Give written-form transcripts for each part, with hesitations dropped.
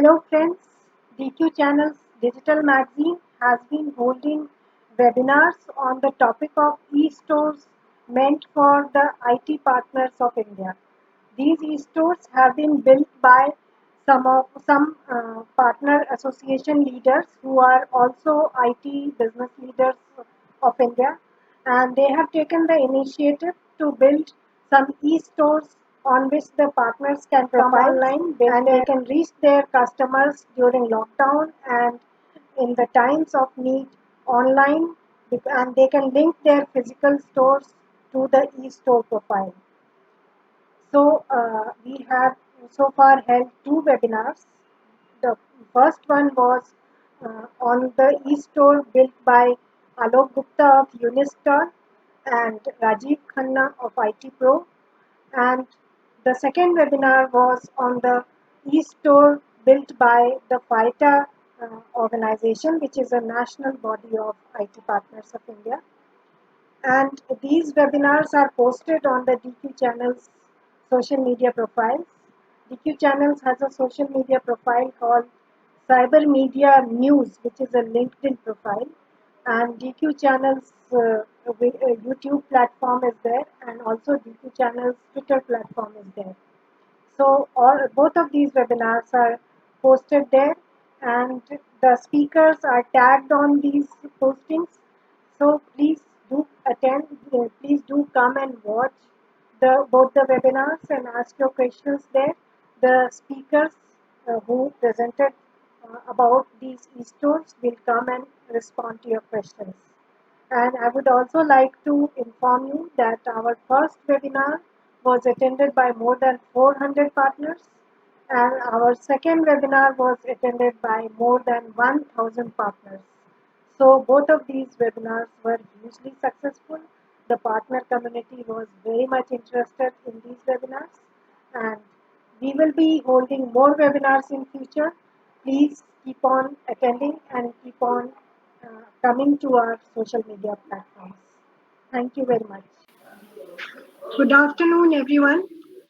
Hello friends, DQ Channel's digital magazine has been holding webinars on the topic of e-stores meant for the IT partners of India. These e-stores have been built by some partner association leaders who are also IT business leaders of India, and they have taken the initiative to build some e-stores on which the partners can come online and they can reach their customers during lockdown and in the times of need online, and they can link their physical stores to the e-store profile. So we have so far held two webinars. The first one was on the e-store built by Alok Gupta of Unistar and Rajiv Khanna of IT Pro. And the second webinar was on the e-store built by the FITA organization, which is a national body of IT partners of India. And these webinars are posted on the DQ Channel's social media profiles. DQ Channels has a social media profile called Cyber Media News, which is a LinkedIn profile. And DQ Channel's YouTube platform is there, and also DQ Channel's Twitter platform is there. So both of these webinars are posted there, and the speakers are tagged on these postings. So please do attend, please do come and watch both the webinars and ask your questions there. The speakers who presented about these e-stores will come and respond to your questions. And I would also like to inform you that our first webinar was attended by more than 400 partners, and our second webinar was attended by more than 1,000 partners. So both of these webinars were hugely successful. The partner community was very much interested in these webinars, and we will be holding more webinars in future. Please keep on attending and keep on coming to our social media platforms. Thank you very much. Good afternoon, everyone.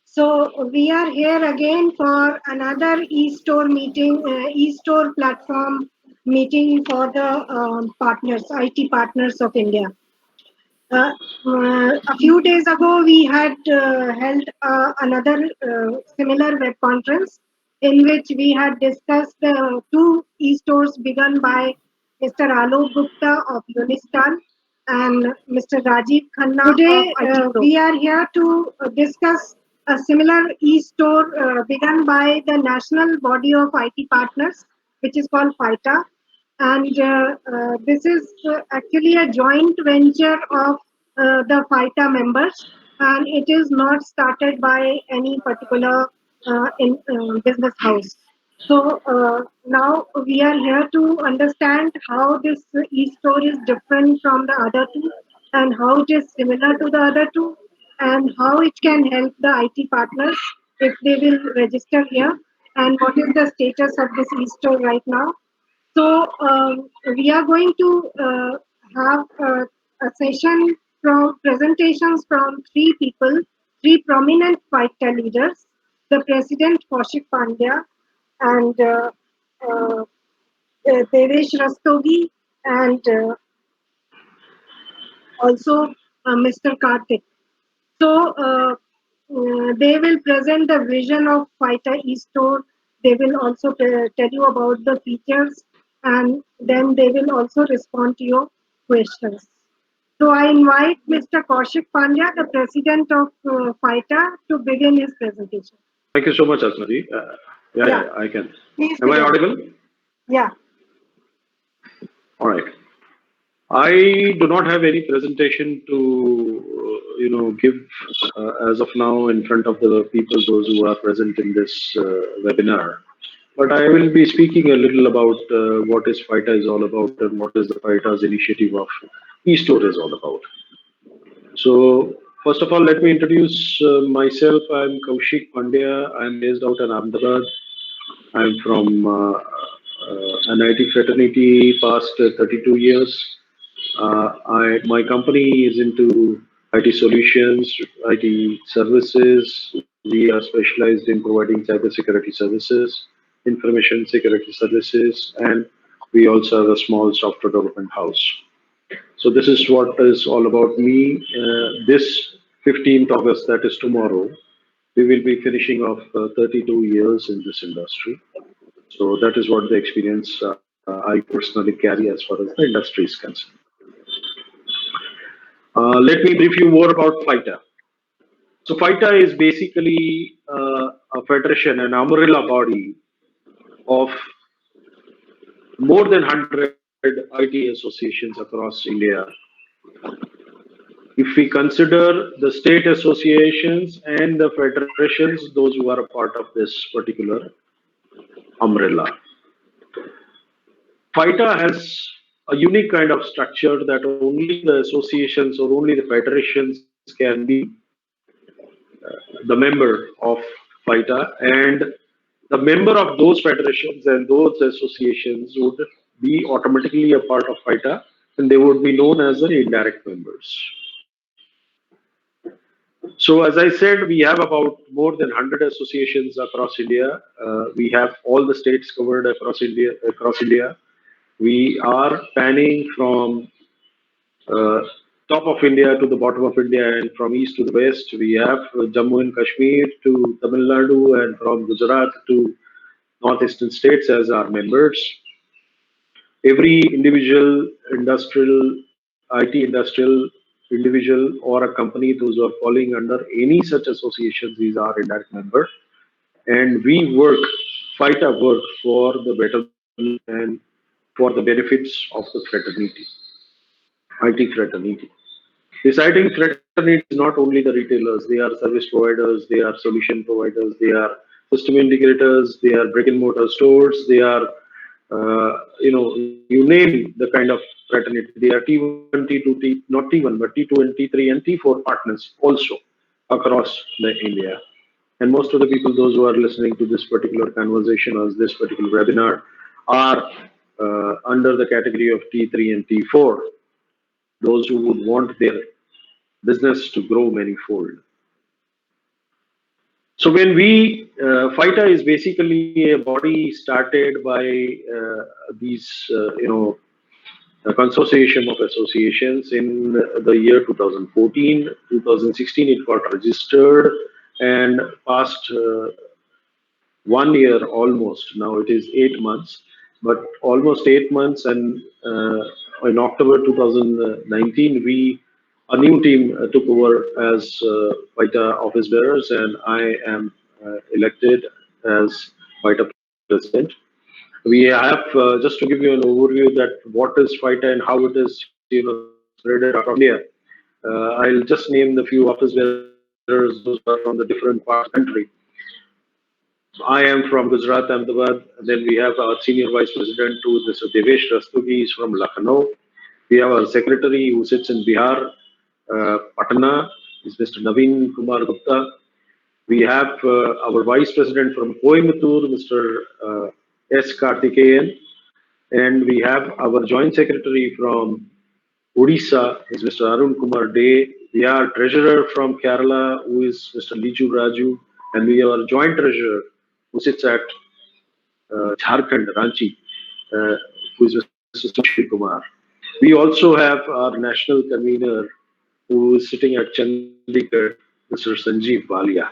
So we are here again for another e-store meeting, e-store platform meeting for the partners, IT partners of India. A few days ago, we had held another similar web conference in which we had discussed two e-stores begun by Mr. Alok Gupta of Unistan and Mr. Rajiv Khanna Today, of IT Pro. We are here to discuss a similar e-store begun by the national body of IT partners, which is called FITA. And this is actually a joint venture of the FITA members, and it is not started by any particular business house. So now we are here to understand how this e-store is different from the other two, and how it is similar to the other two, and how it can help the IT partners if they will register here, and what is the status of this e-store right now. So we are going to have a session from presentations from three people, three prominent fighter leaders, the President Kaushik Pandya and Devesh Rastogi and also Mr. Karthik. So they will present the vision of FITA e-store. They will also tell you about the features, and then they will also respond to your questions. So I invite Mr. Kaushik Pandya, the president of FITA, to begin his presentation. Thank you so much, Asmaji. Yeah, I can. Please Am I audible? Yeah. All right. I do not have any presentation to, give as of now in front of the people, those who are present in this webinar. But I will be speaking a little about what is FITA is all about and what is the FITA's initiative of e-store is all about. So first of all, let me introduce myself. I'm Kaushik Pandya. I'm based out in Ahmedabad. I'm from an IT fraternity past 32 years. My company is into IT solutions, IT services. We are specialized in providing cybersecurity services. information security services, and we also have a small software development house. So this is what is all about me. This 15th August, that is tomorrow, we will be finishing off 32 years in this industry. So that is what the experience I personally carry as far as the industry is concerned. Let me brief you more about FITA. So FITA is basically a federation, an umbrella body of more than 100 IT associations across India. If we consider the state associations and the federations, those who are a part of this particular umbrella. FITA has a unique kind of structure that only the associations or only the federations can be the member of FITA, and the member of those federations and those associations would be automatically a part of FITA, and they would be known as the indirect members. So, as I said, we have about more than 100 associations across India. We have all the states covered across India. We are panning from top of India to the bottom of India, and from east to the west. We have Jammu and Kashmir to Tamil Nadu, and from Gujarat to northeastern states as our members. Every individual industrial, IT industrial individual or a company, those who are falling under any such associations, these are indirect member. And we work, fight our work for the betterment and for the benefits of the fraternity, IT fraternity. This IT fraternity is not only the retailers, they are service providers, they are solution providers, they are system integrators, they are brick and mortar stores, they are, you name the kind of fraternity. They are T1, T2, not T1, but T2 and T3 and T4 partners also across the India. And most of the people, those who are listening to this particular conversation or this particular webinar, are under the category of T3 and T4, those who would want their business to grow manifold. So when we, FITA is basically a body started by these, a consortium of associations in the year 2014. 2016 it got registered and past 1 year almost. Now it is 8 months, but almost 8 months. And in October 2019, a new team took over as FITA office bearers, and I am elected as FITA president. We have, just to give you an overview that what is FITA and how it is, spread across India. I'll just name the few office bearers those are from the different parts of the country. I am from Gujarat, Ahmedabad. Then we have our senior vice president, who is Mr. Devesh Rastogi, is from Lucknow. We have our secretary who sits in Bihar, Patna, is Mr. Naveen Kumar Gupta. We have our vice president from Coimbatore, Mr. S. Karthikeyan. And we have our joint secretary from Odisha, is Mr. Arun Kumar De. We are treasurer from Kerala, who is Mr. Liju Raju. And we are joint treasurer who sits at Jharkhand, Ranchi, who is Mr. Sushil Kumar. We also have our national convener who is sitting at Chandigarh, Mr. Sanjeev Walia.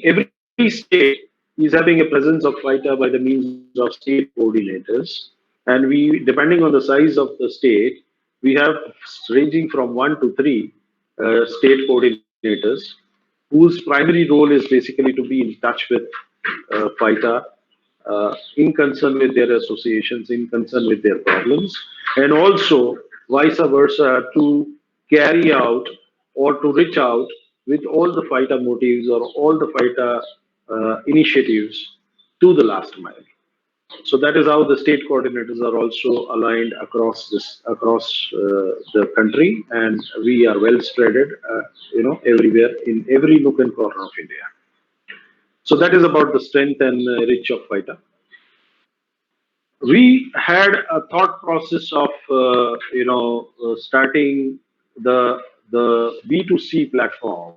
Every state is having a presence of FITA by the means of state coordinators. And we, depending on the size of the state, we have ranging from 1 to 3 state coordinators whose primary role is basically to be in touch with FITA, in concern with their associations, in concern with their problems, and also vice versa to carry out or to reach out with all the FITA motives or all the FITA initiatives to the last mile. So that is how the state coordinators are also aligned across the country, and we are well spreaded, everywhere in every nook and corner of India. So that is about the strength and reach of FITA. We had a thought process of starting the B2C platform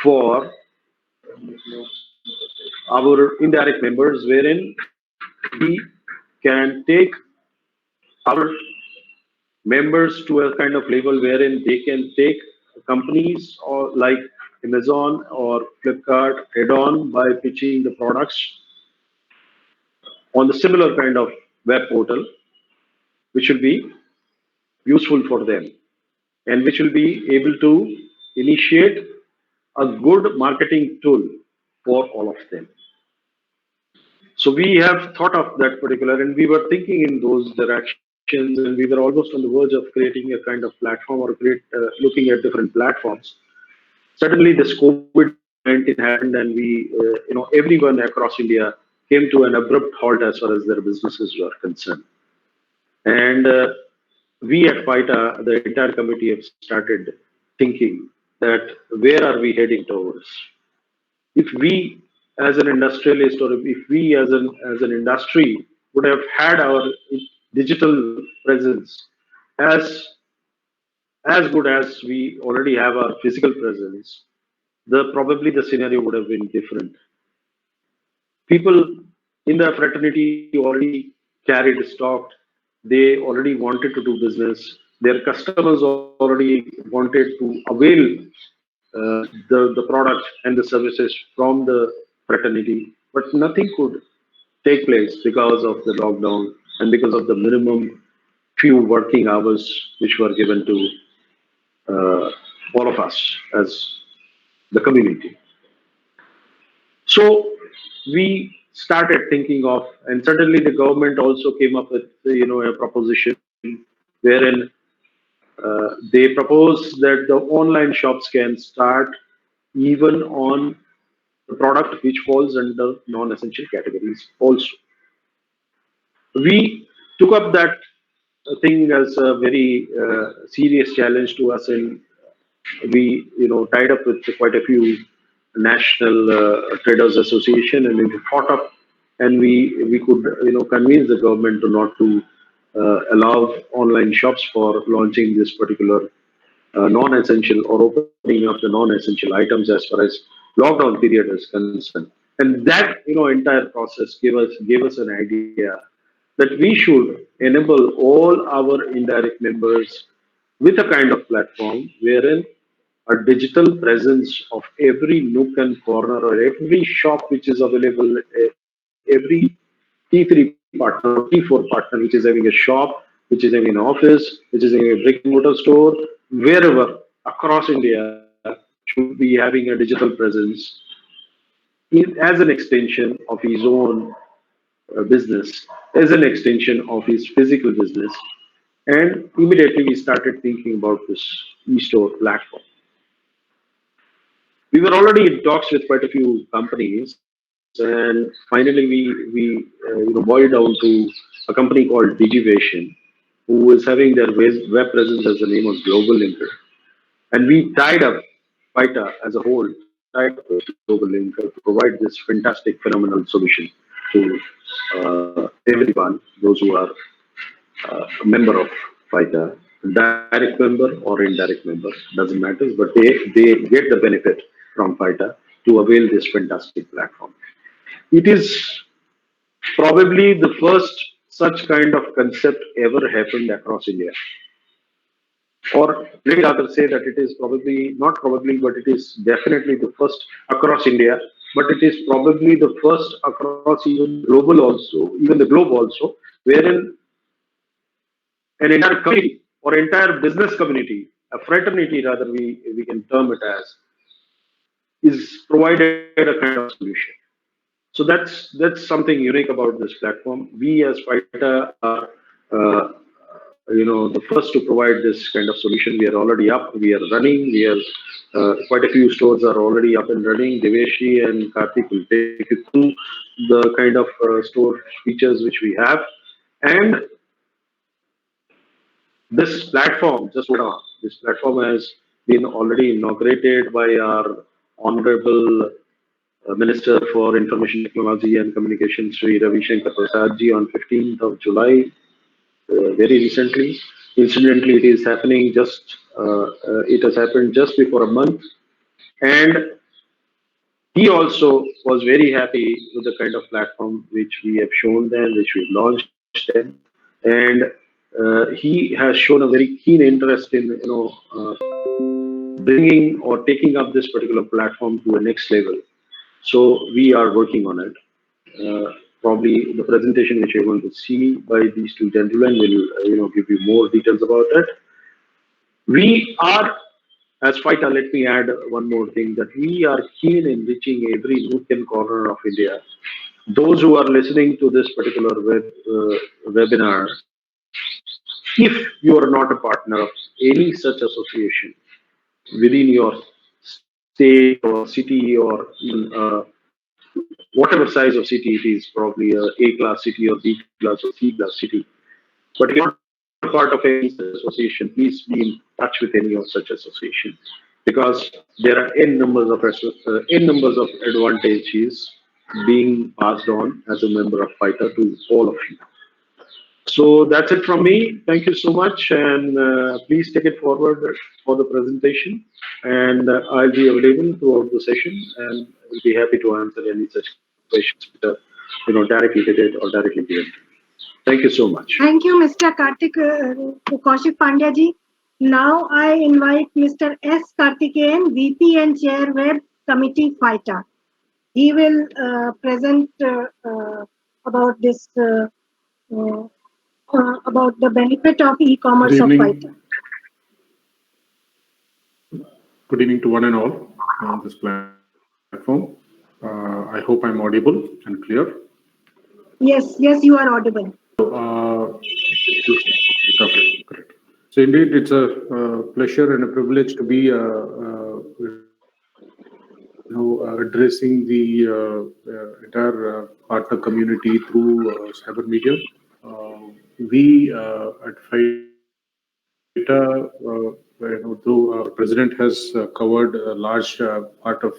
for our indirect members, wherein we can take our members to a kind of level wherein they can take companies or like Amazon or Flipkart head on by pitching the products on the similar kind of web portal, which will be useful for them and which will be able to initiate a good marketing tool for all of them. So we have thought of that particular, and we were thinking in those directions, and we were almost on the verge of creating a kind of platform or looking at different platforms. Suddenly, this COVID-19 happened, and everyone across India came to an abrupt halt as far as their businesses were concerned. And we at FITA, the entire committee, have started thinking that where are we heading towards? If we as an industrialist or if we as an industry would have had our digital presence as as good as we already have our physical presence, the probably the scenario would have been different. People in the fraternity already carried stock. They already wanted to do business. Their customers already wanted to avail the product and the services from the fraternity, but nothing could take place because of the lockdown and because of the minimum few working hours which were given to all of us as the community. So we started thinking of, and suddenly the government also came up with a proposition wherein they propose that the online shops can start even on the product which falls under non-essential categories also. We took up that thing as a very serious challenge to us, and we tied up with quite a few national traders association, and we fought up, and we could convince the government to not to allow online shops for launching this particular non-essential or opening of the non-essential items as far as lockdown period is concerned. And that entire process gave us an idea that we should enable all our indirect members with a kind of platform wherein a digital presence of every nook and corner or every shop which is available, every T3 partner or T4 partner which is having a shop, which is having an office, which is having a brick and mortar store, wherever across India should be having a digital presence as an extension of his own business, as an extension of his physical business. And immediately we started thinking about this e-store platform. We were already in talks with quite a few companies, and finally we boiled down to a company called Digivation, who is having their web presence as the name of Global Linker. And we tied up FITA as a whole, tied up with Global Linker to provide this fantastic, phenomenal solution to everyone, those who are a member of FITA, direct member or indirect member, doesn't matter, but they get the benefit from FITA to avail this fantastic platform. It is probably the first such kind of concept ever happened across India. Or let me rather say that it is probably, not probably, but it is definitely the first across India, but it is probably the first across even global also, even the globe also, wherein an entire community or entire business community, a fraternity rather we can term it as, is provided a kind of solution. So that's something unique about this platform. We as FITA are the first to provide this kind of solution. We are already up, we are running, we are quite a few stores are already up and running. Deveshi and Karthik will take you through the kind of store features which we have. And this platform, this platform has been already inaugurated by our Honorable Minister for Information Technology and Communication, Sri Ravi Shankar Prasad ji, on 15th of July, very recently. Incidentally, it has happened just before a month. And he also was very happy with the kind of platform which we have shown them, which we launched them, and he has shown a very keen interest in bringing or taking up this particular platform to a next level. So we are working on it. Probably the presentation which you're going to see by these two gentlemen will give you more details about it. We are, as FITA, let me add one more thing, that we are keen in reaching every nook and corner of India. Those who are listening to this particular webinar, if you are not a partner of any such association within your state or city or whatever size of city it is, probably A class city or B class or C class city, but if you're not a part of any such association, please be in touch with any of such association, because there are n numbers of advantages being passed on as a member of FITA to all of you. So that's it from me. Thank you so much, and please take it forward for the presentation. And I'll be available throughout the session, and will be happy to answer any such questions which are, directly related or directly given. Thank you so much. Thank you, Mr. Kaushik Pandya ji. Now I invite Mr. S. Karthikeyan, VP and Chair Web Committee FITA. He will present about this about the benefit of e-commerce of FITA. Good evening to one and all on this platform. I hope I'm audible and clear. Yes, you are audible. Okay, correct. So indeed, it's a pleasure and a privilege to be addressing the entire partner community through cyber media. We at FITA, though our president has covered a large part of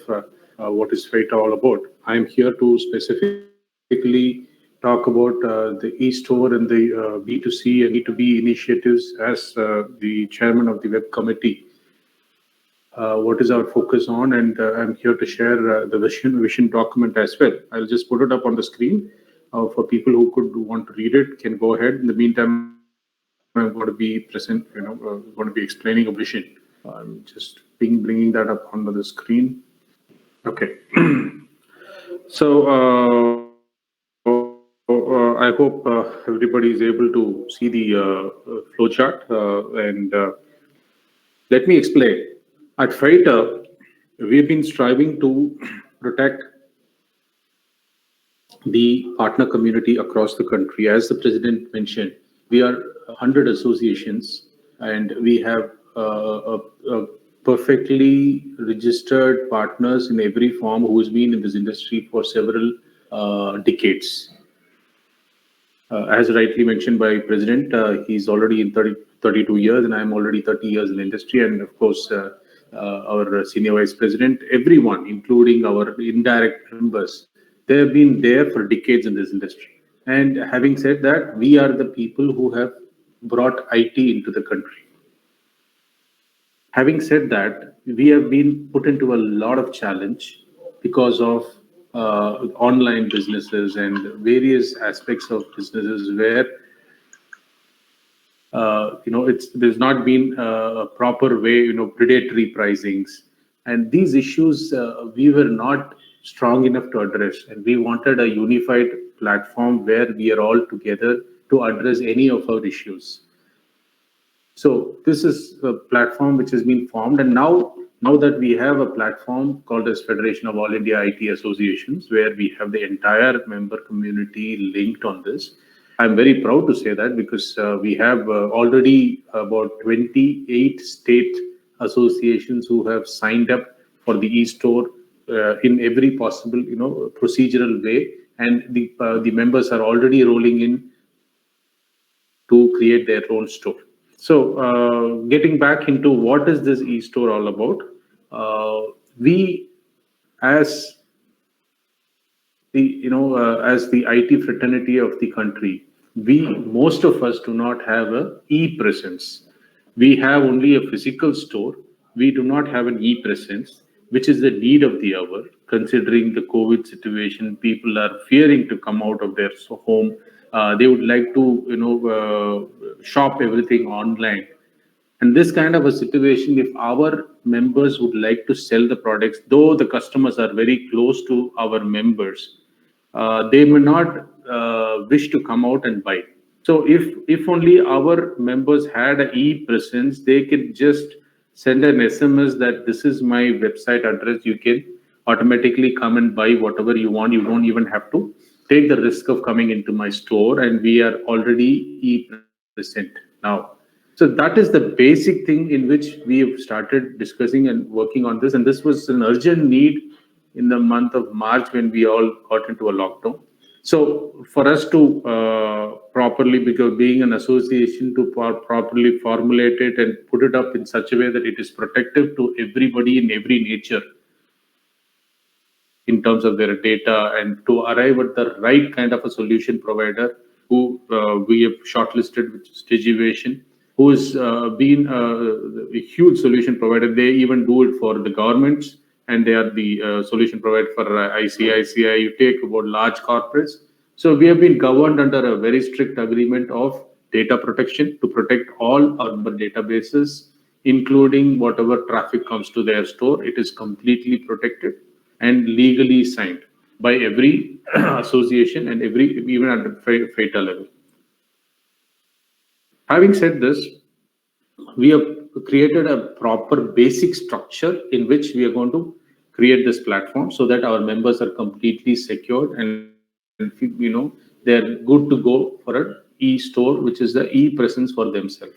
what is FITA all about, I'm here to specifically talk about the e-store and the B2C and B2B initiatives as the chairman of the web committee. What is our focus on, and I'm here to share the vision document as well. I'll just put it up on the screen for people who could want to read it. Can go ahead. In the meantime, I'm going to be present. Going to be explaining a vision. I'm just bringing that up onto the screen. Okay. So I hope everybody is able to see the flowchart, and let me explain. At FITA, we've been striving to protect the partner community across the country. As the president mentioned, we are 100 associations, and we have perfectly registered partners in every form who has been in this industry for several decades. As rightly mentioned by President, he's already in 32 years, and I'm already 30 years in the industry. And of course, our senior vice president, everyone, including our indirect members, they have been there for decades in this industry. And having said that, we are the people who have brought IT into the country. Having said that, we have been put into a lot of challenge because of online businesses and various aspects of businesses where there's not been a proper way, predatory pricings, and these issues we were not strong enough to address, and we wanted a unified platform where we are all together to address any of our issues. So this is a platform which has been formed, and now that we have a platform called as Federation of All India IT Associations, where we have the entire member community linked on this, I'm very proud to say that, because we have already about 28 state associations who have signed up for the e-store in every possible, procedural way, and the members are already rolling in to create their own store. So getting back into what is this e-store all about, we as the as the IT fraternity of the country, most of us do not have a e-presence. We have only a physical store. We do not have an e-presence. which is the need of the hour. Considering the COVID situation, people are fearing to come out of their home. They would like to, shop everything online. And this kind of a situation, if our members would like to sell the products, though the customers are very close to our members, they may not wish to come out and buy. So if only our members had an e-presence, they could just send an SMS that this is my website address. You can automatically come and buy whatever you want. You don't even have to take the risk of coming into my store, and we are already e-present now. So that is the basic thing in which we have started discussing and working on this. And this was an urgent need in the month of March when we all got into a lockdown. So for us to properly, because being an association, to properly formulate it and put it up in such a way that it is protective to everybody in every nature in terms of their data, and to arrive at the right kind of a solution provider who we have shortlisted, which is Digivation, who has been a huge solution provider. They even do it for the governments, and they are the solution provider for ICICI. You take about large corporates. So we have been governed under a very strict agreement of data protection to protect all our databases, including whatever traffic comes to their store. It is completely protected and legally signed by every association and even at the FATA level. Having said this, we have created a proper basic structure in which we are going to create this platform so that our members are completely secured and they're good to go for an e-store, which is the e-presence for themselves.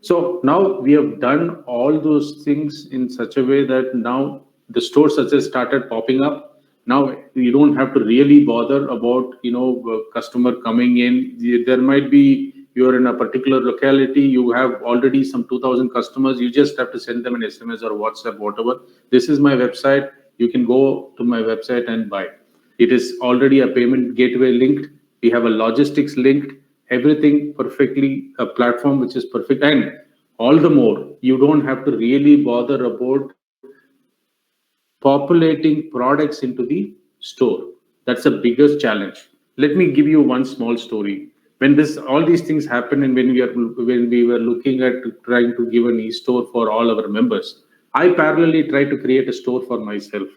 So now we have done all those things in such a way that now the stores such as started popping up. Now you don't have to really bother about customer coming in. There might be, you're in a particular locality, you have already some 2,000 customers, you just have to send them an SMS or WhatsApp, whatever. This is my website, you can go to my website and buy. It is already a payment gateway linked. We have a logistics linked, everything perfectly, a platform which is perfect. And all the more, you don't have to really bother about populating products into the store. That's the biggest challenge. Let me give you one small story. When all these things happened, and when we were looking at trying to give an e-store for all our members, I parallelly tried to create a store for myself.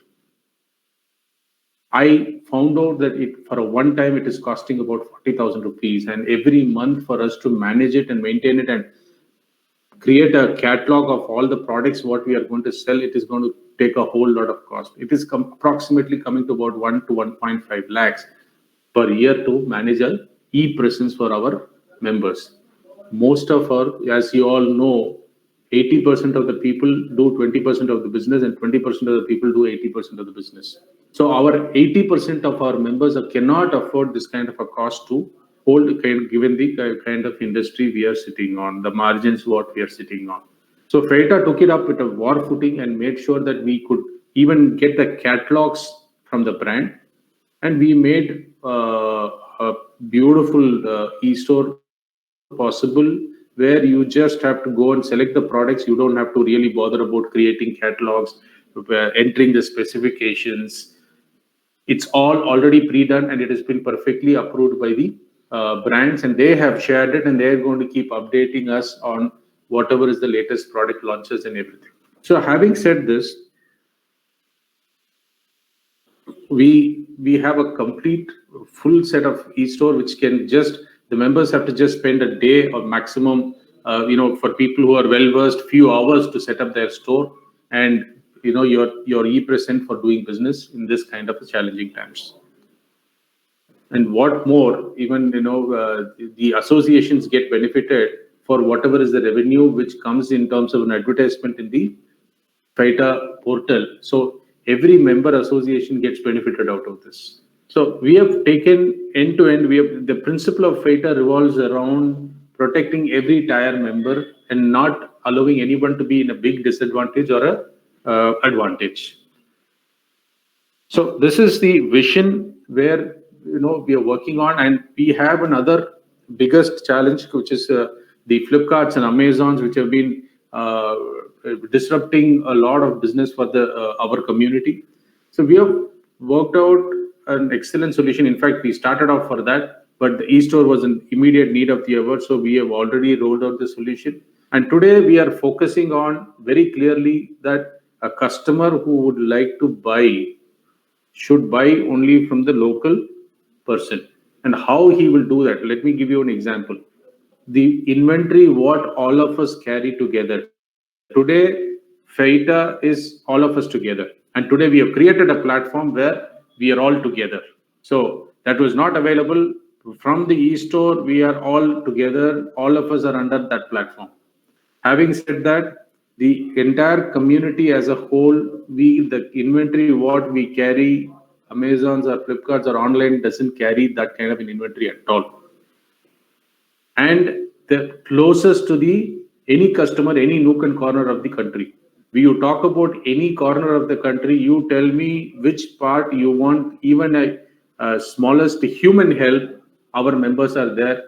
I found out that for a one time it is costing about 40,000 rupees, and every month for us to manage it and maintain it and create a catalog of all the products what we are going to sell, it is going to take a whole lot of cost. It is approximately coming to about 1 to 1.5 lakhs per year to manage a e-presence for our members. Most of our, as you all know, 80% of the people do 20% of the business, and 20% of the people do 80% of the business. So our 80% of our members cannot afford this kind of a cost to hold, given the kind of industry we are sitting on, the margins what we are sitting on. So FATA took it up with a war footing and made sure that we could even get the catalogs from the brand, and we made a beautiful e-store possible, where you just have to go and select the products. You don't have to really bother about creating catalogs, entering the specifications. It's all already pre-done, and it has been perfectly approved by the brands, and they have shared it, and they're going to keep updating us on whatever is the latest product launches and everything. So having said this, we have a complete full set of e-store, which can just, the members have to just spend a day or maximum, for people who are well versed, few hours to set up their store, and you're e-present for doing business in this kind of challenging times. And what more, even the associations get benefited for whatever is the revenue which comes in terms of an advertisement in the FATA portal. So every member association gets benefited out of this. So we have taken end to end. The principle of FATA revolves around protecting every tier member and not allowing anyone to be in a big disadvantage or a advantage. So this is the vision where we are working on, and we have another biggest challenge, which is the Flipkarts and Amazons, which have been uh, disrupting a lot of business for the our community. So we have worked out an excellent solution. In fact, we started off for that, but the e-store was an immediate need of the hour. So we have already rolled out the solution. And today we are focusing on very clearly that a customer who would like to buy should buy only from the local person. And how he will do that? Let me give you an example. The inventory, what all of us carry together. Today, Feita is all of us together. And today we have created a platform where we are all together. So that was not available from the e-store. We are all together. All of us are under that platform. Having said that, the entire community as a whole, the inventory what we carry, Amazon's or Flipkart's or online doesn't carry that kind of an inventory at all. And the closest to the any customer, any nook and corner of the country. You talk about any corner of the country, you tell me which part you want, even a smallest human help, our members are there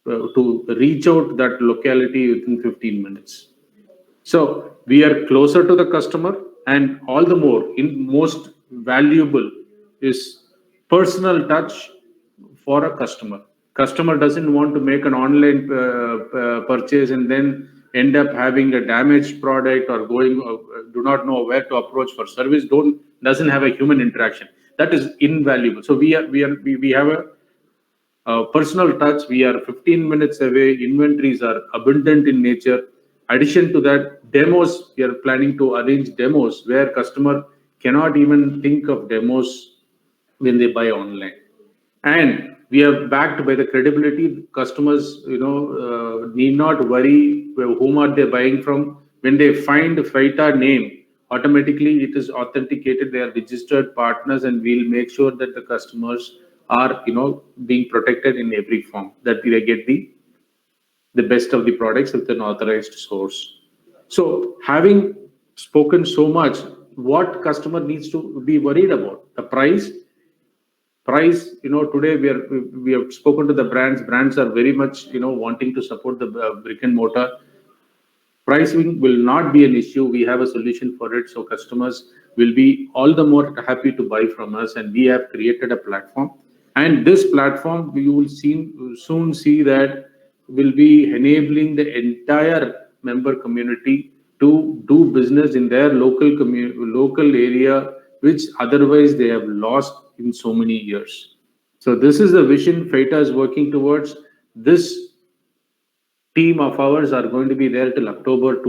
to reach out that locality within 15 minutes. So we are closer to the customer, and all the more, in most valuable is personal touch for a customer. Customer doesn't want to make an online purchase and then end up having a damaged product or going do not know where to approach for service. Doesn't have a human interaction. That is invaluable. So we have a personal touch. We are 15 minutes away. Inventories are abundant in nature. Addition to that, demos, we are planning to arrange demos where customer cannot even think of demos when they buy online. And we are backed by the credibility. Customers, need not worry whom are they buying from. When they find Feita name, automatically it is authenticated. They are registered partners, and we'll make sure that the customers are, being protected in every form, that they get the best of the products with an authorized source. So having spoken so much, what customer needs to be worried about? The price. Today we have spoken to the brands are very much wanting to support the brick and mortar. Pricing will not be an issue. We have a solution for it, so customers will be all the more happy to buy from us, and we have created a platform. And this platform, you will soon see that will be enabling the entire member community to do business in their local area, which otherwise they have lost in so many years. So this is the vision Feita is working towards. This team of ours are going to be there till October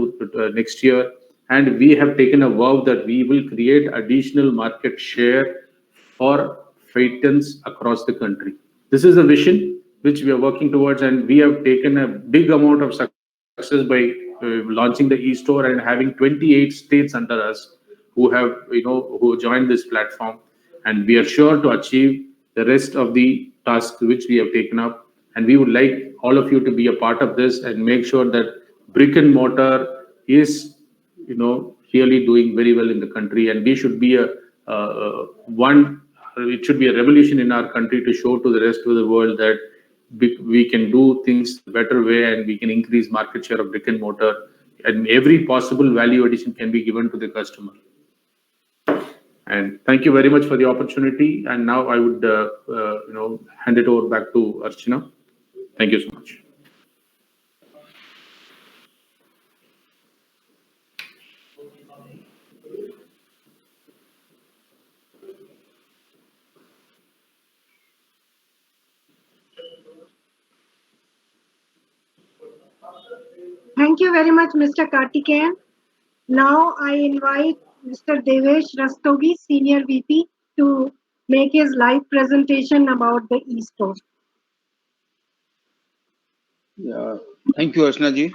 next year, and we have taken a vow that we will create additional market share for Feitans across the country. This is a vision which we are working towards, and we have taken a big amount of success by launching the e-store and having 28 states under us who joined this platform, and we are sure to achieve the rest of the tasks which we have taken up. And we would like all of you to be a part of this and make sure that brick and mortar is, really doing very well in the country. And we should be it should be a revolution in our country to show to the rest of the world that we can do things the better way, and we can increase market share of brick and mortar, and every possible value addition can be given to the customer. And thank you very much for the opportunity. And now I would, hand it over back to Archana. Thank you so much. Thank you very much, Mr. Kartikeyan. Now I invite Mr. Devesh Rastogi, Senior VP, to make his live presentation about the e-store. Yeah, thank you, Archana ji.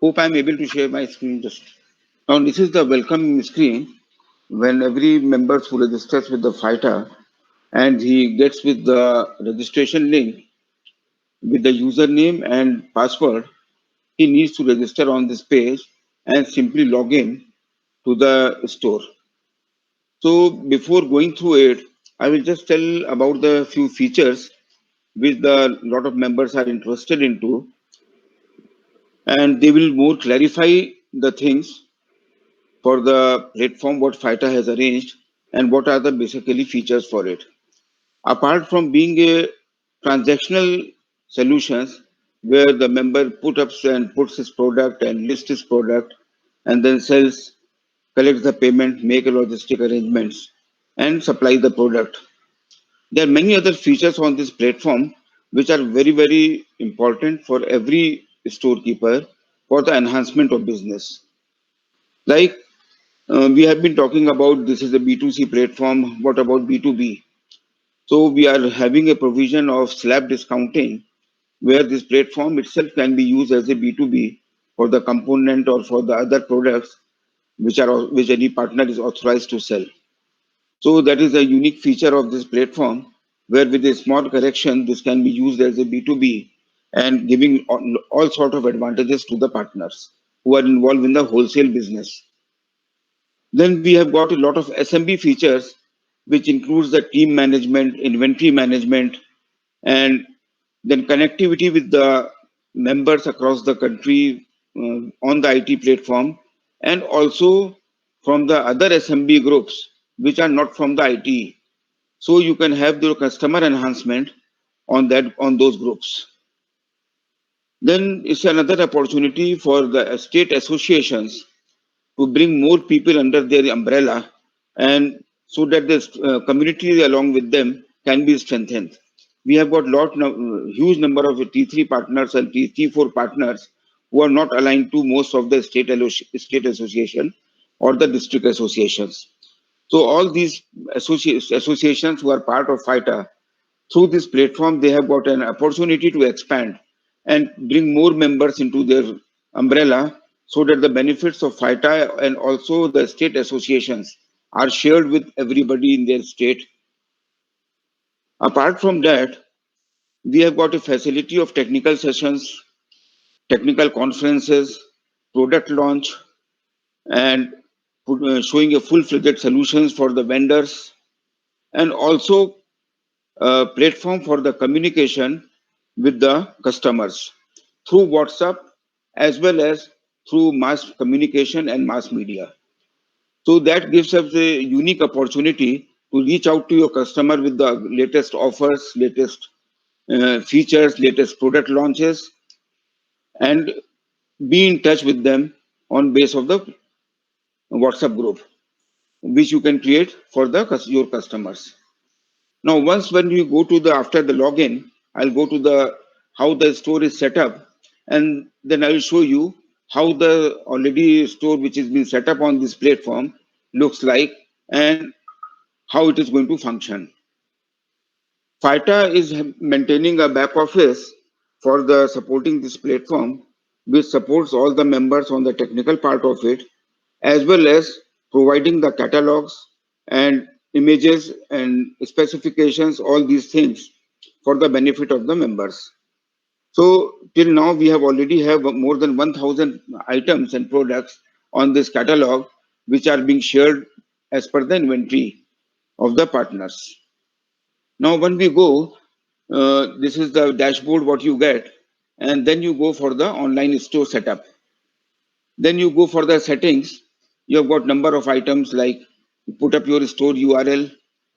Hope I'm able to share my screen just now. This is the welcome screen when every member who registers with the Feita and he gets with the registration link with the username and password. He needs to register on this page and simply log in to the store. So before going through it, I will just tell about the few features which the lot of members are interested into, and they will more clarify the things for the platform what FITA has arranged and what are the basically features for it. Apart from being a transactional solutions where the member puts his product and lists his product and then sells, collects the payment, make a logistic arrangements and supply the product. There are many other features on this platform which are very, very important for every storekeeper for the enhancement of business. Like we have been talking about this is a B2C platform. What about B2B? So we are having a provision of slab discounting where this platform itself can be used as a B2B for the component or for the other products which any partner is authorized to sell. So that is a unique feature of this platform where with a small correction this can be used as a B2B and giving all sort of advantages to the partners who are involved in the wholesale business. Then we have got a lot of SMB features which includes the team management, inventory management, and then connectivity with the members across the country on the IT platform, and also from the other SMB groups which are not from the IT. So you can have your customer enhancement on those groups. Then it's another opportunity for the state associations to bring more people under their umbrella and so that the community along with them can be strengthened. We have got huge number of T3 partners and T4 partners who are not aligned to most of the state association or the district associations. So all these associations who are part of FITA, through this platform, they have got an opportunity to expand and bring more members into their umbrella so that the benefits of FITA and also the state associations are shared with everybody in their state. Apart from that, we have got a facility of technical sessions, technical conferences, product launch, and showing a full-fledged solutions for the vendors, and also a platform for the communication with the customers through WhatsApp as well as through mass communication and mass media. So that gives us a unique opportunity to reach out to your customer with the latest offers, latest features, latest product launches, and be in touch with them on base of the WhatsApp group, which you can create for your customers. Now, once when you go to the after the login, I'll go to the how the store is set up, and then I will show you how the already store which has been set up on this platform looks like and how it is going to function. FITA is maintaining a back office for the supporting this platform, which supports all the members on the technical part of it, as well as providing the catalogs and images and specifications, all these things for the benefit of the members. So till now we have already have more than 1,000 items and products on this catalog, which are being shared as per the inventory of the partners. Now when we go, this is the dashboard what you get, and then you go for the online store setup. Then you go for the settings. You have got number of items like put up your store URL.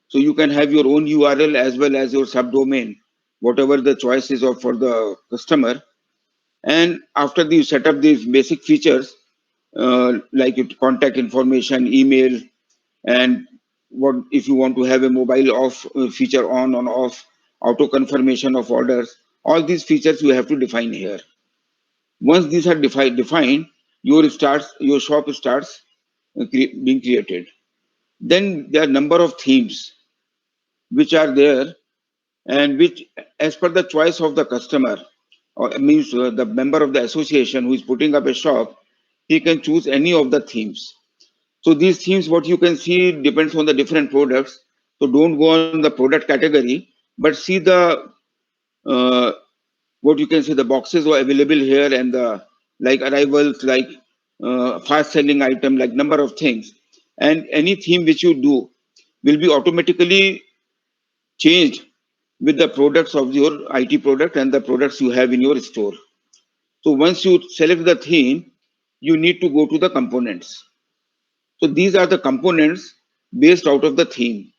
So you can have your own URL as well as your subdomain, whatever the choice is of for the customer. And after you set up these basic features, like contact information, email, and what if you want to have a mobile off feature on off, auto confirmation of orders, all these features you have to define here. Once these are defined, your shop starts being created. Then there are number of themes which are there and which, as per the choice of the customer, or means the member of the association who is putting up a shop, he can choose any of the themes. So these themes, what you can see, depends on the different products. So don't go on the product category, but see the uh, what you can see the boxes are available here and the like arrivals, like fast selling item, like number of things, and any theme which you do will be automatically changed with the products of your IT product and the products you have in your store. So once you select the theme, you need to go to the components. So these are the components based out of the theme.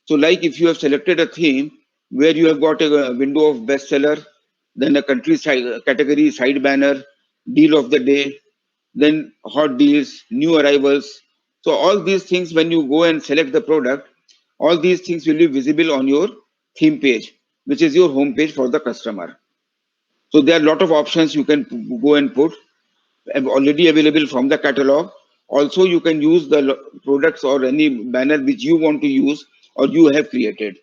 So like if you have selected a theme where you have got a window of bestseller, then a country side, category side banner, deal of the day, then hot deals, new arrivals. So all these things, when you go and select the product, all these things will be visible on your theme page, which is your home page for the customer. So there are a lot of options you can go and put already available from the catalog. Also, you can use the products or any banner which you want to use or you have created.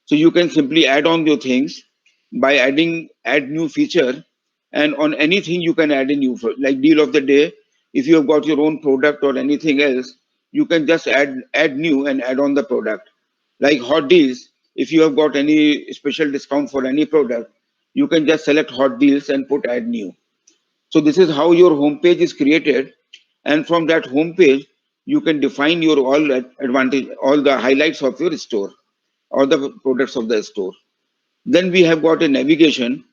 So you can simply add on your things by adding add new feature, and on anything you can add a new like deal of the day. If you have got your own product or anything else, you can just add new and add on the product. Like hot deals, if you have got any special discount for any product, you can just select hot deals and put add new. So this is how your home page is created, and from that home page you can define your all advantage, all the highlights of your store, all the products of the store. Then we have got a navigation.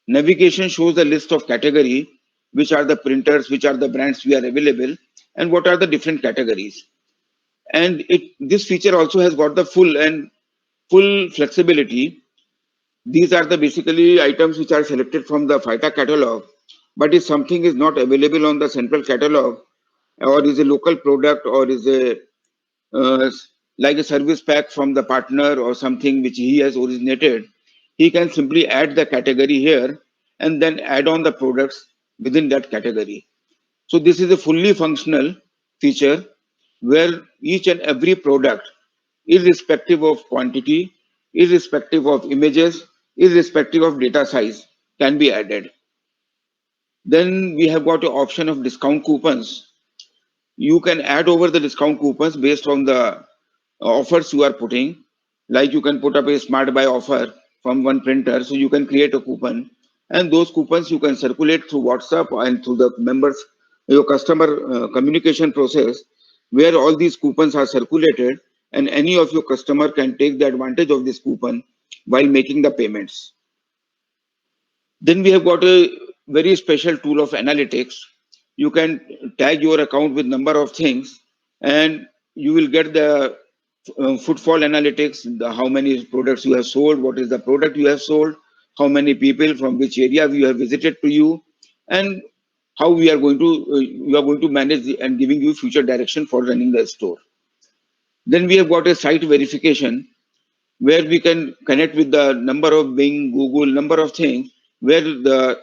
Navigation shows the list of category, which are the printers, which are the brands we are available, and what are the different categories. And this feature also has got the full flexibility. These are the basically items which are selected from the FITA catalog. But if something is not available on the central catalog, or is a local product, or is a uh, like a service pack from the partner or something which he has originated, he can simply add the category here and then add on the products within that category. So this is a fully functional feature where each and every product, irrespective of quantity, irrespective of images, irrespective of data size, can be added. Then we have got an option of discount coupons. You can add over the discount coupons based on the offers you are putting. Like you can put up a smart buy offer from one printer, so you can create a coupon, and those coupons you can circulate through WhatsApp and through the members, your customer communication process, where all these coupons are circulated, and any of your customer can take the advantage of this coupon while making the payments. Then we have got a very special tool of analytics. You can tag your account with number of things, and you will get the footfall analytics, how many products you have sold, what is the product you have sold, how many people from which area we have visited to you, and how we are going to you are going to manage and giving you future direction for running the store. Then we have got a site verification where we can connect with the number of Bing, Google, number of things, where the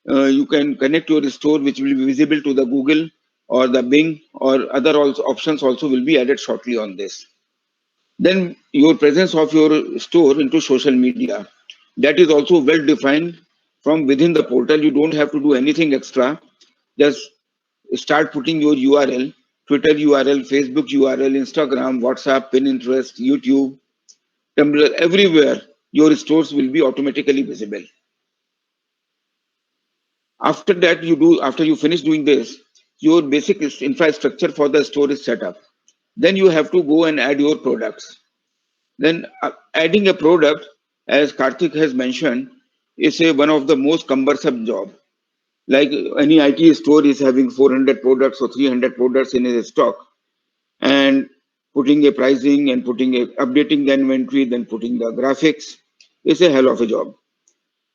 you can connect your store which will be visible to the Google or the Bing, or other also options also will be added shortly on this. Then your presence of your store into social media, that is also well defined from within the portal. You don't have to do anything extra. Just start putting your URL, Twitter URL, Facebook URL, Instagram, WhatsApp, Pinterest, YouTube, Tumblr, everywhere your stores will be automatically visible. After that, after you finish doing this, your basic infrastructure for the store is set up. Then you have to go and add your products. Then adding a product, as Karthik has mentioned, is one of the most cumbersome job. Like any IT store is having 400 products or 300 products in a stock, and putting a pricing and updating the inventory, then putting the graphics is a hell of a job.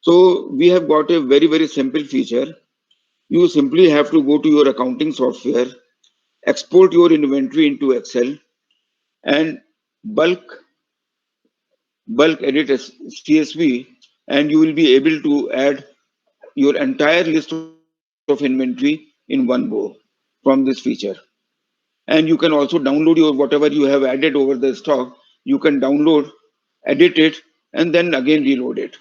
So we have got a very simple feature. You simply have to go to your accounting software, export your inventory into Excel, and bulk edit as CSV, and you will be able to add your entire list of inventory in one go from this feature. And you can also download your whatever you have added over the stock. You can download, edit it, and then again reload it.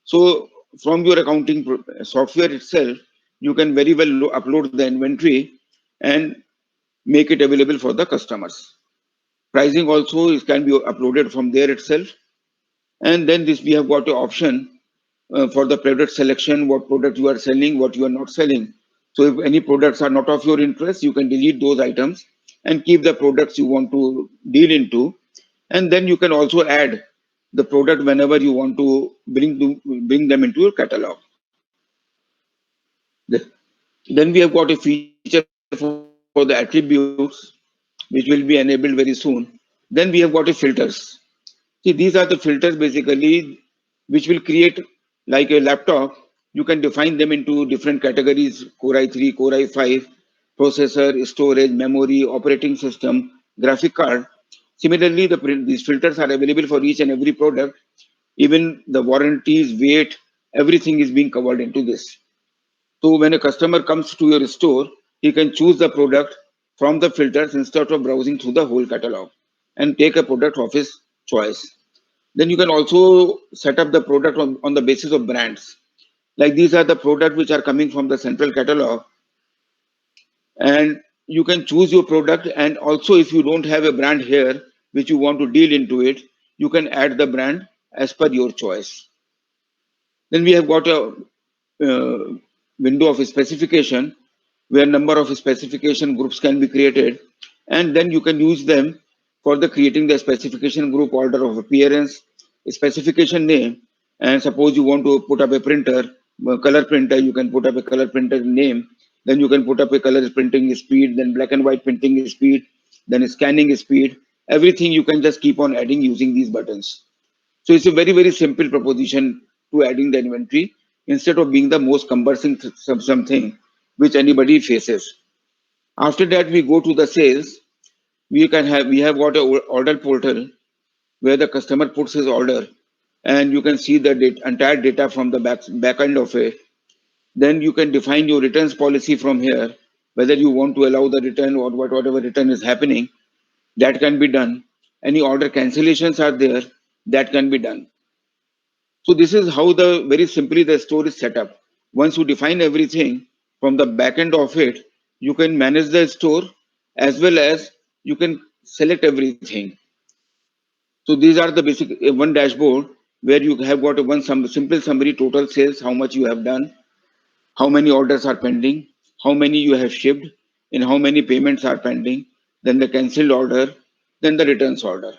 So from your accounting software itself, you can very well upload the inventory and make it available for the customers. Pricing also can be uploaded from there itself. And then this we have got an option for the product selection, what product you are selling, what you are not selling. So if any products are not of your interest, you can delete those items and keep the products you want to deal into. And then you can also add the product whenever you want to bring them into your catalog. Then we have got a feature for the attributes, which will be enabled very soon. Then we have got a filters. See, these are the filters basically which will create like a laptop. You can define them into different categories: Core i3, Core i5, processor, storage, memory, operating system, graphic card. Similarly, these filters are available for each and every product. Even the warranties, weight, everything is being covered into this. So when a customer comes to your store, he can choose the product from the filters instead of browsing through the whole catalog and take a product of his choice. Then you can also set up the product on the basis of brands. Like these are the products which are coming from the central catalog, and you can choose your product. And also, if you don't have a brand here which you want to deal into it, you can add the brand as per your choice. Then we have got a window of specification where number of specification groups can be created, and then you can use them for the creating the specification group, order of appearance, specification name. And suppose you want to put up a printer, color printer, you can put up a color printer name. Then you can put up a color printing speed, then black and white printing speed, then scanning speed. Everything you can just keep on adding using these buttons. So it's a very simple proposition to adding the inventory instead of being the most cumbersome something which anybody faces. After that, we go to the sales. We have got a order portal where the customer puts his order, and you can see the entire data from the back end of it. Then you can define your returns policy from here, whether you want to allow the return or whatever return is happening, that can be done. Any order cancellations are there, that can be done. So this is how the very simply the store is set up. Once you define everything from the back end of it, you can manage the store as well as you can select everything. So these are the basic one dashboard where you have got a simple summary: total sales, how much you have done, how many orders are pending, how many you have shipped, and how many payments are pending, then the cancelled order, then the returns order.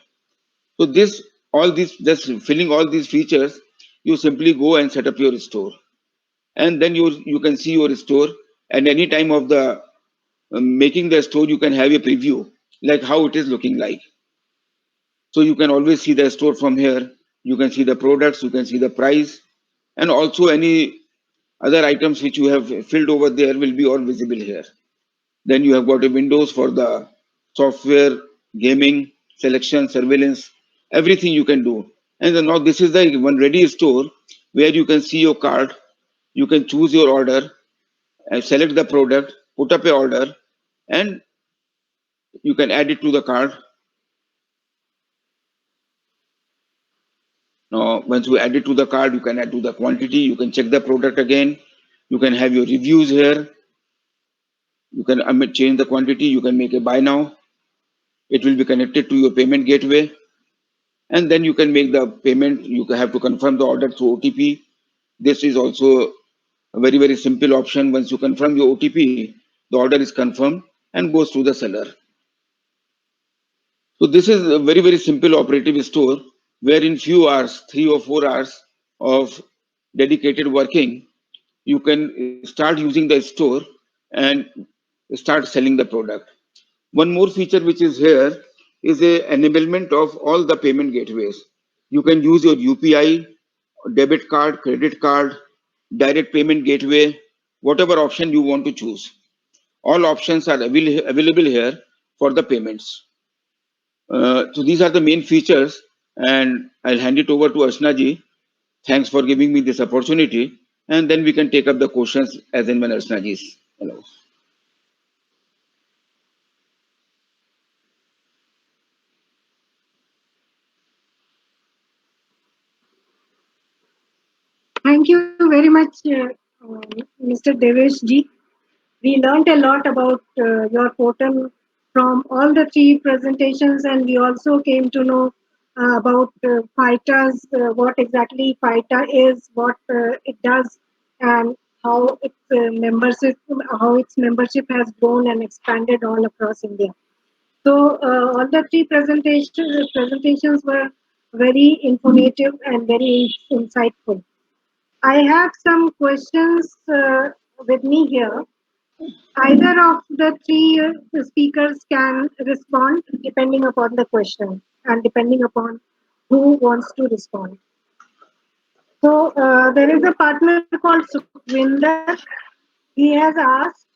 So this all these just filling all these features, you simply go and set up your store, and then you can see your store. And any time of the making the store, you can have a preview like how it is looking like. So you can always see the store from here. You can see the products, you can see the price, and also any other items which you have filled over there will be all visible here. Then you have got a windows for the software, gaming, selection, surveillance, everything you can do. And then now this is the one ready store where you can see your card, you can choose your order and select the product, put up a order, and you can add it to the card. Now, once you add it to the card, you can add to the quantity, you can check the product again, you can have your reviews here, you can change the quantity, you can make a buy now, it will be connected to your payment gateway, and then you can make the payment. You have to confirm the order through OTP. This is also a very simple option. Once you confirm your OTP, the order is confirmed and goes to the seller. So this is a very simple operative store where in few hours, 3 or 4 hours of dedicated working, you can start using the store and start selling the product. One more feature which is here is a enablement of all the payment gateways. You can use your UPI, debit card, credit card, direct payment gateway, whatever option you want to choose. All options are available here for the payments. So these are the main features, and I'll hand it over to Ashna ji. Thanks for giving me this opportunity, and then we can take up the questions as and when Ashna ji is allowed. Thank you very much, Mr. Devesh ji. We learned a lot about your portal from all the three presentations, and we also came to know about FITA's, what exactly FITA is, what it does, and how its membership has grown and expanded all across India. So all the three presentations were very informative and very insightful. I have some questions with me here. Either of the three speakers can respond depending upon the question and depending upon who wants to respond. So there is a partner called Sukhvinder. He has asked,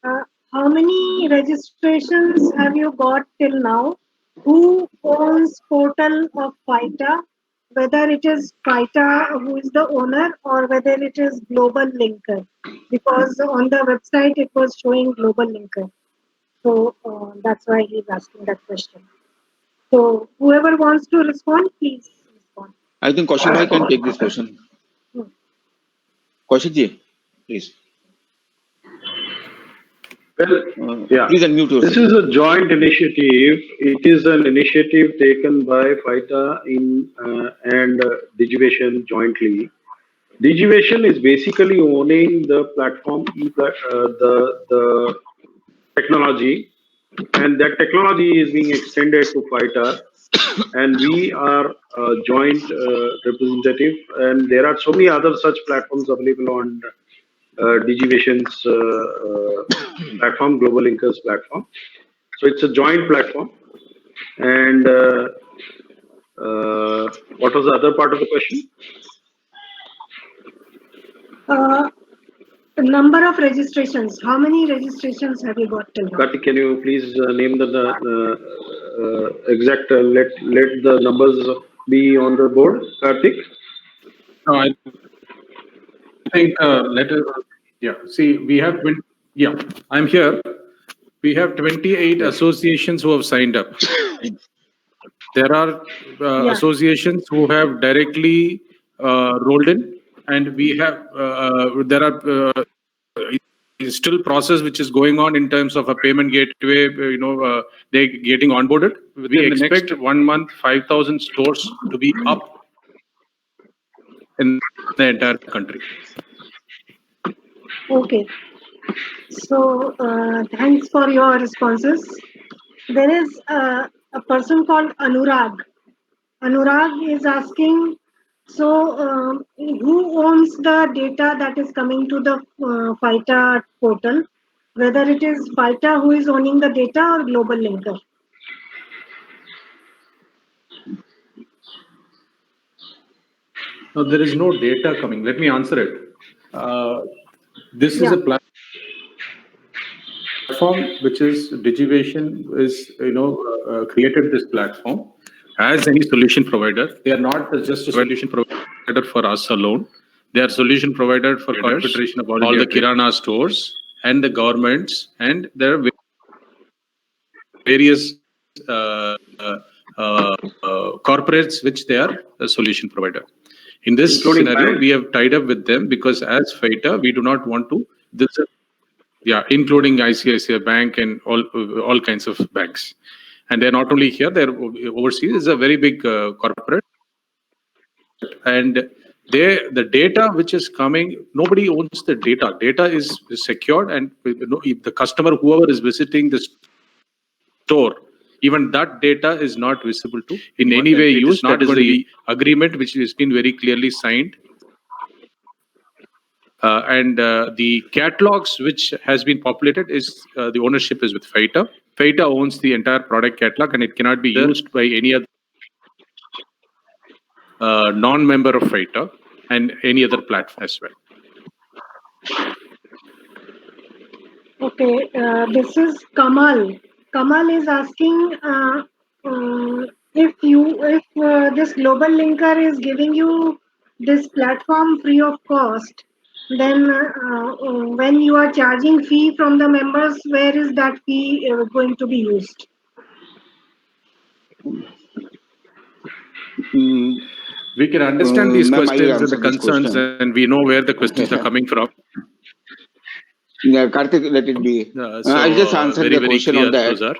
how many registrations have you got till now? Who owns portal of FITA? Whether it is FITA who is the owner or whether it is Global Linker. Because on the website it was showing Global Linker. So that's why he's asking that question. So whoever wants to respond, please respond. I think Kaushik bhai can take this question. Kaushik ji, please. Well, yeah. Please unmute yourself. This is a joint initiative. It is an initiative taken by FITA and Digivation jointly. Digivation is basically owning the platform, the technology, and that technology is being extended to FITA, and we are a joint representative. And there are so many other such platforms available on Digivation's platform, Global Linkers platform. So it's a joint platform. And what was the other part of the question? Number of registrations. How many registrations have you got till now? Karthik, can you please name the exact, let the numbers be on the board, Karthik? No, I think see, we have I'm here. We have 28 associations who have signed up. There are associations who have directly rolled in, and we have there are still process which is going on in terms of a payment gateway. They're getting onboarded. We expect 1 month 5,000 stores to be up in the entire country. Okay. So thanks for your responses. There is a person called Anurag. Anurag is asking, so who owns the data that is coming to the FITA portal? Whether it is FITA who is owning the data or Global Linker? No, there is no data coming. Let me answer it. This is a platform which is Digivation is created this platform as any solution provider. They are not just a solution provider for us alone. They are solution provider for Confederation of all the Kirana stores and the governments, and there are various corporates which they are a solution provider. In this scenario, we have tied up with them because as FITA, we do not want to including ICICI Bank and all kinds of banks. And they're not only here, they're overseas. It's a very big corporate. And the data which is coming, nobody owns the data. Data is secured, and the customer, whoever is visiting the store, even that data is not visible to in any way used. That is the agreement which has been very clearly signed. And the catalogs which has been populated is the ownership is with FITA. FITA owns the entire product catalog, and it cannot be used by any other non-member of FITA and any other platform as well. Okay, this is Kamal. Kamal is asking if this Global Linker is giving you this platform free of cost, then when you are charging fee from the members, where is that fee going to be used? We can understand these questions and the concerns, and we know where the questions are coming from. Yeah, Karthik, let it be. I just answered the question on that.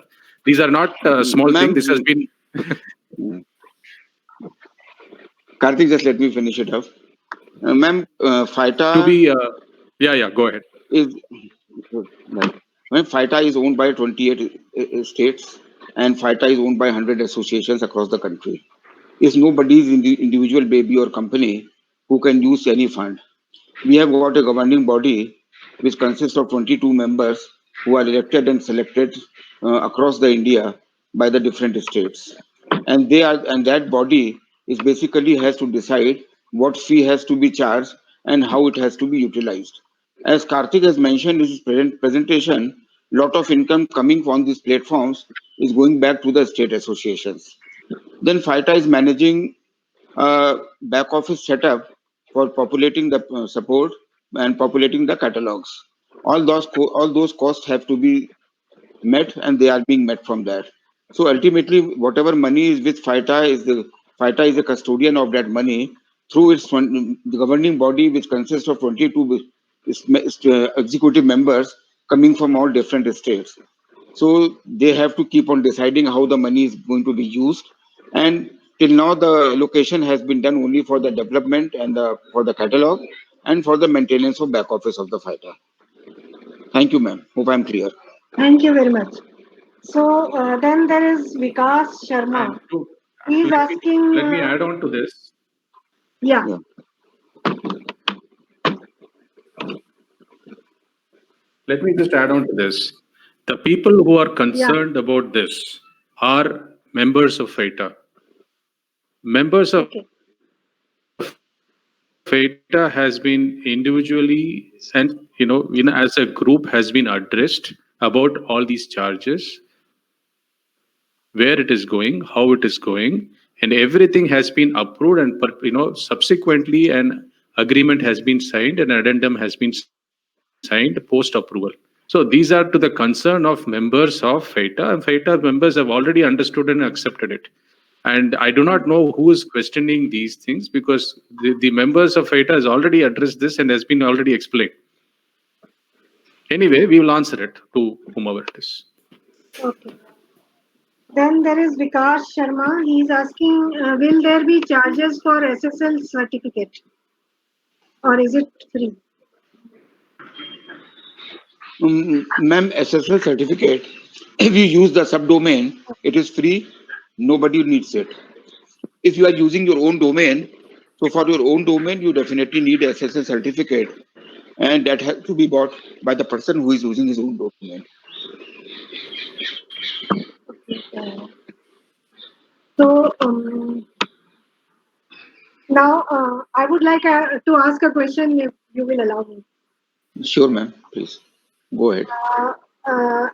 These are not small things. This has been. Karthik, just let me finish it up. Ma'am, FITA. To be, go ahead. FITA is owned by 28 states, and FITA is owned by 100 associations across the country. It's nobody's individual baby or company who can use any fund. We have got a governing body which consists of 22 members who are elected and selected across the India by the different states. And that body is basically has to decide what fee has to be charged and how it has to be utilized. As Karthik has mentioned in his presentation, lot of income coming from these platforms is going back to the state associations. Then FITA is managing back office setup for populating the support and populating the catalogs. All those costs have to be met, and they are being met from that. So ultimately, whatever money is with FITA is a custodian of that money through the governing body, which consists of 22 executive members coming from all different states. So they have to keep on deciding how the money is going to be used. And till now, the allocation has been done only for the development and for the catalog and for the maintenance of back office of the FITA. Thank you, ma'am. Hope I'm clear. Thank you very much. So then there is Vikas Sharma. And to, He is asking. let me add on to this. Yeah. Yeah. Let me just add on to this. The people who are concerned about this are members of FITA. Members of Okay. FITA has been individually and as a group has been addressed about all these charges, where it is going, how it is going, and everything has been approved, and subsequently an agreement has been signed, an addendum has been signed post approval. So these are to the concern of members of FITA, and FITA members have already understood and accepted it. And I do not know who is questioning these things, because the members of FITA has already addressed this and has been already explained. Anyway, we will answer it to whomever it is. Okay. Then there is Vikas Sharma. He is asking, will there be charges for SSL certificate, or is it free? Ma'am, SSL certificate, if you use the subdomain, it is free. Nobody needs it. If you are using your own domain, so for your own domain, you definitely need a SSL certificate, and that has to be bought by the person who is using his own domain. So now I would like to ask a question, if you will allow me. Sure, ma'am. Please go ahead.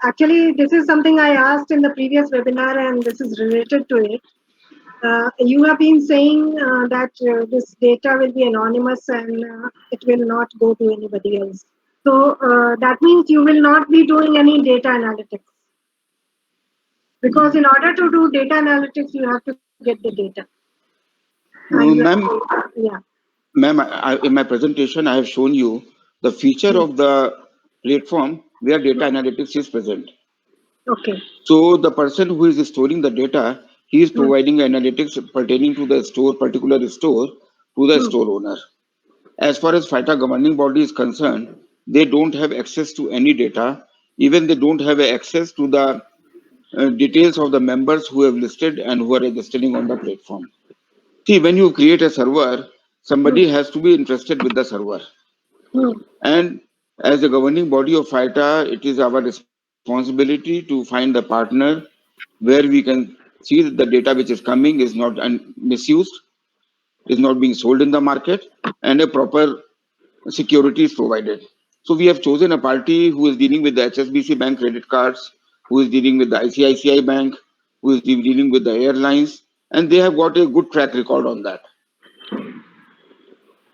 Actually, this is something I asked in the previous webinar, and this is related to it. You have been saying that this data will be anonymous and it will not go to anybody else. So that means you will not be doing any data analytics. Because in order to do data analytics, you have to get the data. Ma'am, Yeah. Ma'am, in my presentation, I have shown you the feature of the platform where data analytics is present. Okay. So the person who is storing the data, he is providing analytics pertaining to the particular store, to the store owner. As far as FITA governing body is concerned, they don't have access to any data. Even they don't have access to the details of the members who have listed and who are registering on the platform. See, when you create a server, somebody has to be interested with the server. And as a governing body of FITA, it is our responsibility to find a partner where we can see that the data which is coming is not misused, is not being sold in the market, and a proper security is provided. So we have chosen a party who is dealing with the HSBC Bank credit cards, who is dealing with the ICICI Bank, who is dealing with the airlines, and they have got a good track record on that.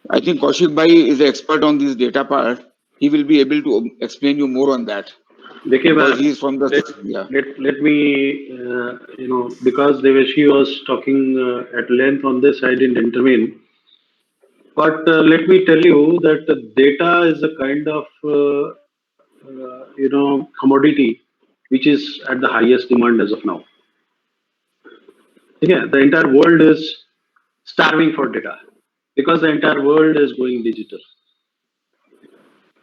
I think Kaushik Bhai is the expert on this data part. He will be able to explain you more on that. Because he is from the let me because Deveshi was talking at length on this, I didn't intervene. But let me tell you that the data is a kind of commodity which is at the highest demand as of now. Yeah, the entire world is starving for data because the entire world is going digital.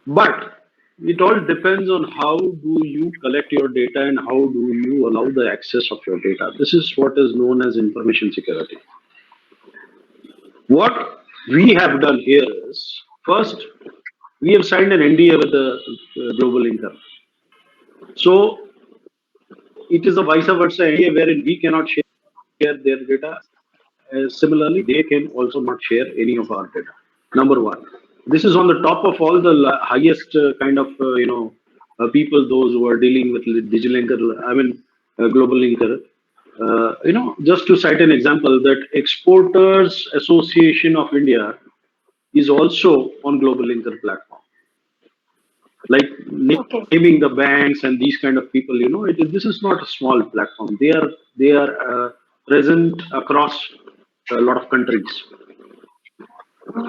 But it all depends on how do you collect your data and how do you allow the access of your data. This is what is known as information security. What we have done here is, first, we have signed an NDA with the Global Linker. So it is a vice versa NDA wherein we cannot share their data. Similarly, they can also not share any of our data. Number one, this is on the top of all the highest kind of people, those who are dealing with DigiLinker, Global Linker. Just to cite an example, that Exporters Association of India is also on Global Linker platform. Like Okay. naming the banks and these kind of people, this is not a small platform. They are present across a lot of countries.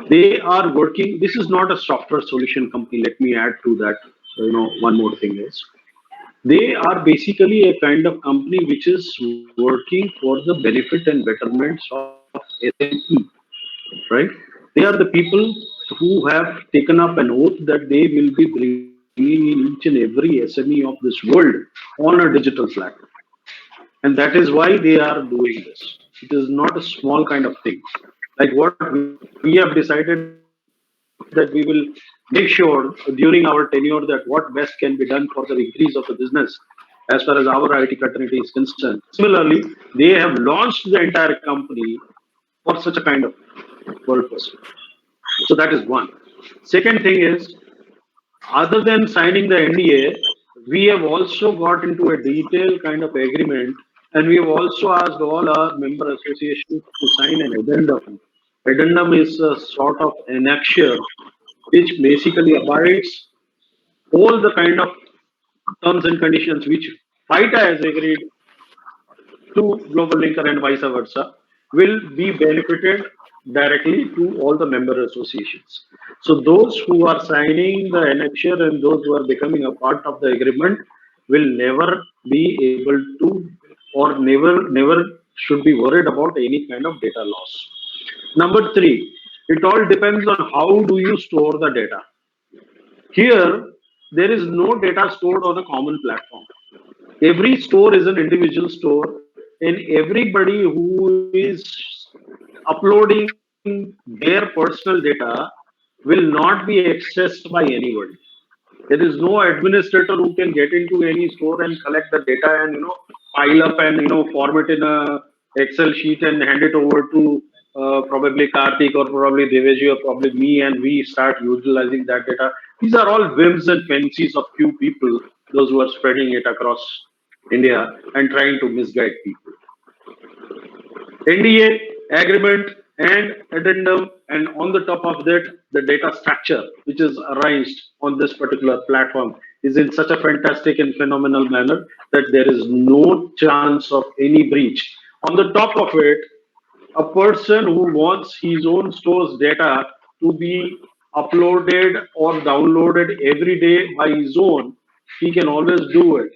They are working. This is not a software solution company. Let me add to that. One more thing is, they are basically a kind of company which is working for the benefit and betterments of SME, right? They are the people who have taken up an oath that they will be bringing each and every SME of this world on a digital platform. And that is why they are doing this. It is not a small kind of thing. Like what we have decided that we will make sure during our tenure that what best can be done for the increase of the business as far as our IT fraternity is concerned. Similarly, they have launched the entire company for such a kind of purpose. So that is one. Second thing is, other than signing the NDA, we have also got into a detailed kind of agreement, and we have also asked all our member associations to sign an addendum. Addendum is a sort of annexure which basically abides all the kind of terms and conditions which FITA has agreed to Global Linker and vice versa will be benefited directly to all the member associations. So those who are signing the annexure and those who are becoming a part of the agreement will never be able to, or never should be worried about any kind of data loss. Number three, it all depends on how do you store the data. Here, there is no data stored on a common platform. Every store is an individual store, and everybody who is uploading their personal data will not be accessed by anybody. There is no administrator who can get into any store and collect the data and pile up and format in a Excel sheet and hand it over to probably Karthik or probably Deveji or probably me, and we start utilizing that data. These are all whims and fancies of few people, those who are spreading it across India and trying to misguide people. NDA agreement and addendum, and on the top of that, the data structure which is arranged on this particular platform is in such a fantastic and phenomenal manner that there is no chance of any breach. On the top of it, a person who wants his own store's data to be uploaded or downloaded every day by his own, he can always do it.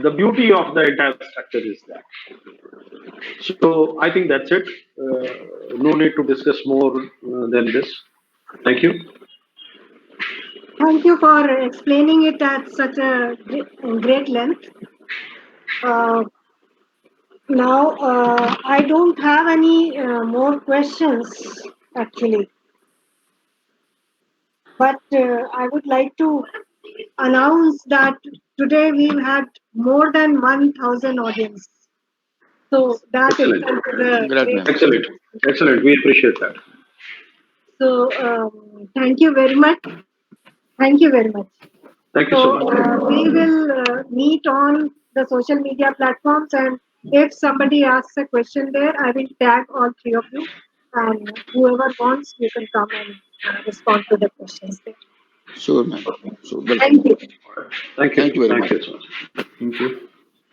The beauty of the entire structure is that. So I think that's it. No need to discuss more than this. Thank you. Thank you for explaining it at such a great length. Now, I don't have any more questions actually, but I would like to announce that today we've had more than 1,000 audience. So that Excellent. itself is a great. Excellent. Excellent. We appreciate that. So thank you very much. Thank you very much. Thank you so So much. we will meet on the social media platforms, and if somebody asks a question there, I will tag all three of you, and whoever wants, you can come and respond to the questions there. Sure, ma'am. So welcome. Thank you. Thank you. Thank you very Thank much. you so much. Thank you.